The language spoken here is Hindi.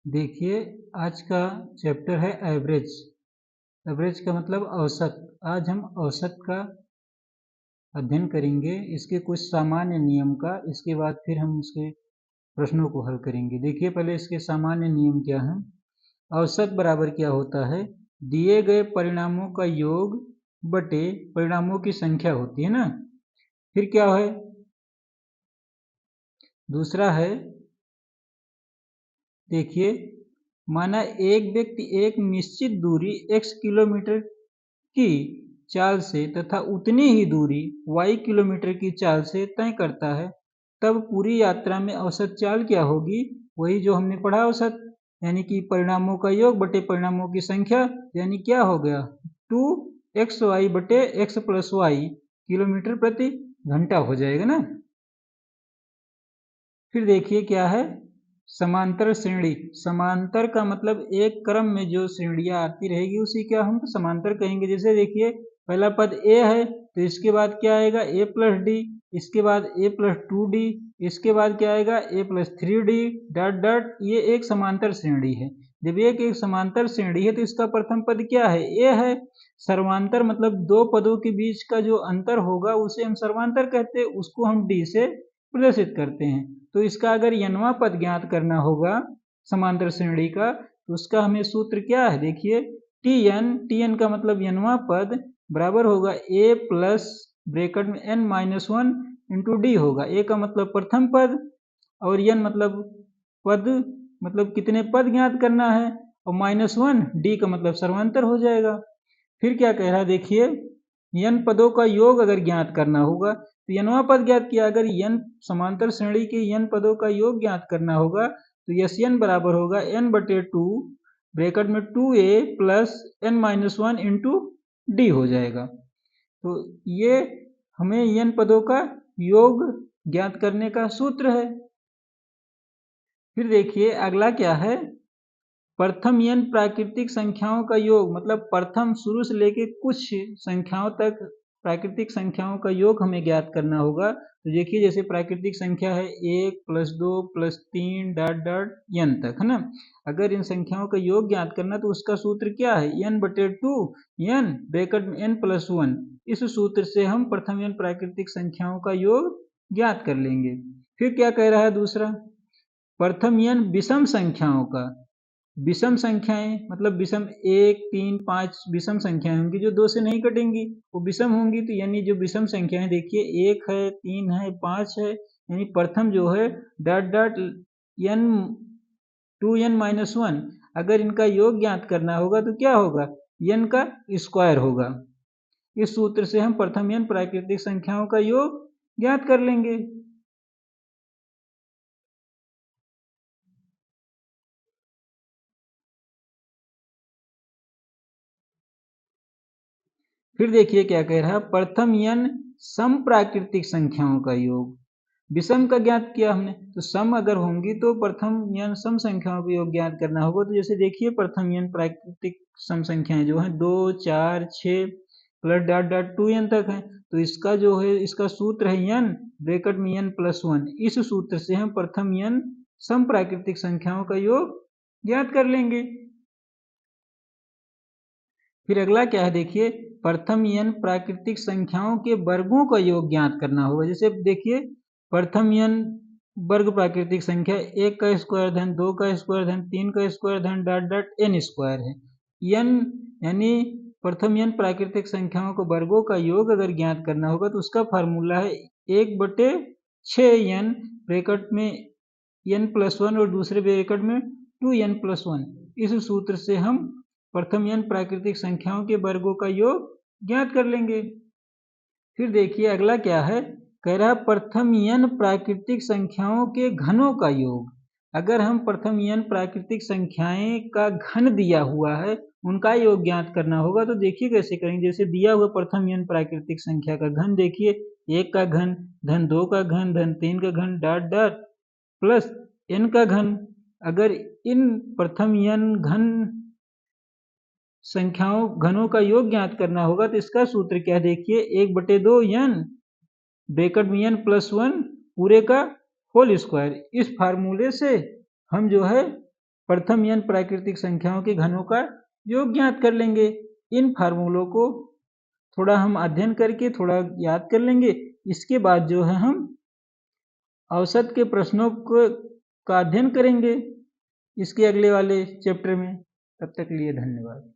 देखिए, आज का चैप्टर है एवरेज। एवरेज का मतलब औसत। आज हम औसत का अध्ययन करेंगे, इसके कुछ सामान्य नियम का। इसके बाद फिर हम उसके प्रश्नों को हल करेंगे। देखिए, पहले इसके सामान्य नियम क्या हैं। औसत बराबर क्या होता है? दिए गए परिणामों का योग बटे परिणामों की संख्या होती है ना। फिर क्या है? दूसरा है, देखिए, माना एक व्यक्ति एक निश्चित दूरी x किलोमीटर की चाल से तथा उतनी ही दूरी y किलोमीटर की चाल से तय करता है, तब पूरी यात्रा में औसत चाल क्या होगी? वही जो हमने पढ़ा, औसत यानी कि परिणामों का योग बटे परिणामों की संख्या, यानी क्या हो गया? 2xy बटे x प्लस y किलोमीटर प्रति घंटा हो जाएगा ना। फिर देखिए क्या है, समांतर श्रेणी। समांतर का मतलब एक क्रम में जो श्रेणियां आती रहेगी उसी क्या हम समांतर कहेंगे। जैसे देखिए, पहला पद ए है तो इसके बाद क्या आएगा? ए प्लस डी, इसके बाद ए प्लस 2d, इसके बाद क्या आएगा? ए प्लस 3d डॉट डॉट। ये एक समांतर श्रेणी है। जब एक एक समांतर श्रेणी है तो इसका प्रथम पद क्या है? ए है। सर्वांतर मतलब दो पदों के बीच का जो अंतर होगा उसे हम सर्वांतर कहते हैं, उसको हम डी से प्रदर्शित करते हैं। तो इसका अगर n वां पद ज्ञात करना होगा समांतर श्रेणी का, तो उसका हमें सूत्र क्या है? देखिए, tn का मतलब n वां पद बराबर होगा a प्लस ब्रैकेट में n minus one into D होगा। a का मतलब प्रथम पद और n मतलब पद, मतलब कितने पद ज्ञात करना है, और माइनस वन डी का मतलब सर्वांतर हो जाएगा। फिर क्या कह रहा है? देखिए, n पदों का योग अगर ज्ञात करना होगा तो n वां पद ज्ञात किया। अगर n समांतर श्रेणी के n पदों का योग ज्ञात करना होगा तो यस n बराबर होगा n बटे 2 ब्रैकेट में 2a plus n minus one into D हो जाएगा। तो ये हमें n पदों का योग ज्ञात करने का सूत्र है। फिर देखिए अगला क्या है, प्रथम n प्राकृतिक संख्याओं का योग। मतलब प्रथम शुरू से लेके कुछ संख्याओं तक प्राकृतिक संख्याओं का योग हमें ज्ञात करना होगा। तो देखिए, जैसे प्राकृतिक संख्या है 1 plus 2 plus 3 dot dot n तक, है ना। अगर इन संख्याओं का योग ज्ञात करना तो उसका सूत्र क्या है? n बटे 2 n ब्रैकेट में n प्लस वन। इस सूत्र से हम प्रथम n प्राकृतिक संख्याओं का योग ज्ञात कर लेंगे। फिर क्या कह रहा है दूसरा, प्रथम n विषम संख्याओं का। विषम संख्याएं मतलब विषम 1 3 5 विषम संख्याएं होंगी जो 2 से नहीं कटेंगी, वो विषम होंगी। तो यानी जो विषम संख्याएं, देखिए 1 है, 3 है, 5 है, यानी प्रथम जो है dot dot n 2n minus one. अगर इनका योग ज्ञात करना होगा तो क्या होगा? n का स्क्वायर होगा। इस सूत्र से हम प्रथम n प्राकृतिक संख्याओं का योग ज्ञात कर लेंगे। फिर देखिए क्या कह रहा है, प्रथम n सम प्राकृतिक संख्याओं का योग। विषम का ज्ञात किया हमने, तो सम अगर होंगी तो प्रथम n सम संख्याओं का योग ज्ञात करना होगा। तो जैसे देखिए, प्रथम n प्राकृतिक सम संख्याएं जो हैं 2 4 6 प्लस डॉट डॉट 2n तक है। तो इसका जो है, इसका सूत्र है n ब्रैकेट में n प्लस वन। इस सूत्र से हम प्रथम n सम प्राकृतिक संख्याओं का योग ज्ञात कर लेंगे। फिर अगला क्या है, देखिए, प्रथम n प्राकृतिक संख्याओं के वर्गों का योग ज्ञात करना होगा। जैसे देखिए, प्रथम n वर्ग प्राकृतिक संख्या 1 का स्क्वायर धन 2 का स्क्वायर धन 3 का स्क्वायर धन डॉट डॉट n स्क्वायर है। n यानी प्रथम n प्राकृतिक संख्याओं के वर्गों का योग अगर ज्ञात करना होगा तो उसका फार्मूला है 1/6n ब्रैकेट में n प्लस वन और दूसरे ब्रैकेट में 2n प्लस वन। इस सूत्र से हम प्रथम n प्राकृतिक संख्याओं के वर्गों का योग ज्ञात कर लेंगे। फिर देखिए अगला क्या है, कह रहा है प्रथम n प्राकृतिक संख्याओं के घनों का योग। अगर हम प्रथम n प्राकृतिक संख्याएं का घन दिया हुआ है, उनका योग ज्ञात करना होगा। तो देखिए कैसे करेंगे। जैसे दिया हुआ प्रथम n प्राकृतिक संख्या का घन, देखिए 1 का घन धन 2 का घन धन 3 का घन डॉट डॉट प्लस n का घन। अगर इन प्रथम n घन संख्याओं घनों का योग ज्ञात करना होगा तो इसका सूत्र क्या है? देखिए 1/2 n ब्रैकेट में n प्लस वन पूरे का होल स्क्वायर। इस फार्मूले से हम जो है प्रथम n प्राकृतिक संख्याओं के घनों का योग ज्ञात कर लेंगे। इन फार्मूलों को थोड़ा हम अध्ययन करके थोड़ा याद कर लेंगे। इसके बाद जो है हम औसत के प्रश्नों का अध्ययन करेंगे इसके अगले वाले चैप्टर में। तब तक के लिए धन्यवाद।